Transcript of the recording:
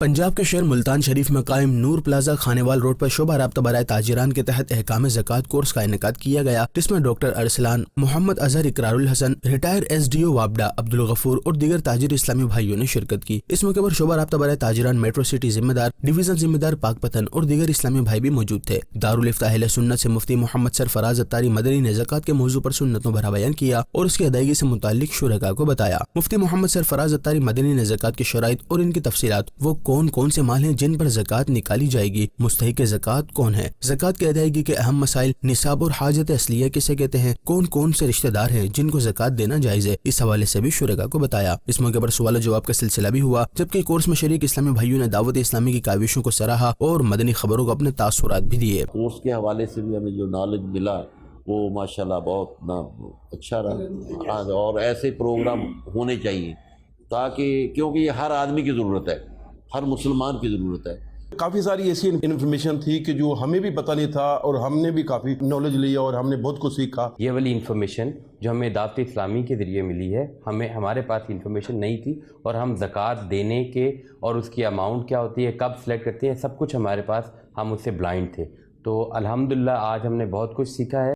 पंजाब के शहर मुल्तान शरीफ में कायम नूर प्लाजा खानेवाल रोड पर शोबा राब्ता बराए ताजिरान के तहत अहकाम ज़कात कोर्स का इनेकाद किया गया, जिसमें doctor Arsalan, Mohammad Azhar, Ikrarul Hasan, retire SDO वाबडा अब्दुल गफूर और दीगर ताजिर इस्लामी भाइयों ने शिरकत की। इस मौके पर शोबा राब्ता बराए ताजिरान, मेट्रो सिटी जिम्मेदार, डिवीजन जिम्मेदार पाकपतन और दीगर इस्लामी भाई भी मौजूद थे। दारुल इफ्ता अहले सुन्नत से मुफ्ती मोहम्मद सरफराज अत्तारी मदनी ने ज़कात के मौजू पर सुन्नतों भरा बयान किया और उसकी अदायगी से मुताल्लिक शुरका को बताया। मुफ्ती मोहम्मद सरफराज अत्तारी मदनी ने ज़कात की शराइत और इनकी तफसीलात, वो कौन कौन से माल हैं जिन पर ज़कात निकाली जाएगी, मुस्तहिक ज़कात कौन है, ज़कात की अदायगी के अहम मसाइल, निसाब और हाजत असलिया किसे कहते हैं, कौन कौन से रिश्तेदार हैं जिनको ज़कात देना जायज़ है, इस हवाले से भी शुरका को बताया। इस मौके पर सवाल जवाब का सिलसिला भी हुआ, जबकि कोर्स में शरीक इस्लामी भाइयों ने दावत इस्लामी की काविशों को सराहा और मदनी खबरों को अपने तासुरात भी दिए। कोर्स के हवाले से भी हमें जो नॉलेज मिला वो माशाल्लाह बहुत अच्छा रहा, और ऐसे प्रोग्राम होने चाहिए ताकि, क्योंकि ये हर आदमी की ज़रूरत है, हर मुसलमान की ज़रूरत है। काफ़ी सारी ऐसी इन्फॉर्मेशन थी कि जो हमें भी पता नहीं था और हमने भी काफ़ी नॉलेज लिया और हमने बहुत कुछ सीखा। ये वाली इन्फॉर्मेशन जो हमें दावत इस्लामी के ज़रिए मिली है, हमारे पास इन्फॉर्मेशन नहीं थी, और हम ज़कात देने के और उसकी अमाउंट क्या होती है, कब सेलेक्ट करते हैं, सब कुछ हमारे पास, हम उससे ब्लाइंड थे। तो अल्हम्दुलिल्लाह आज हमने बहुत कुछ सीखा है।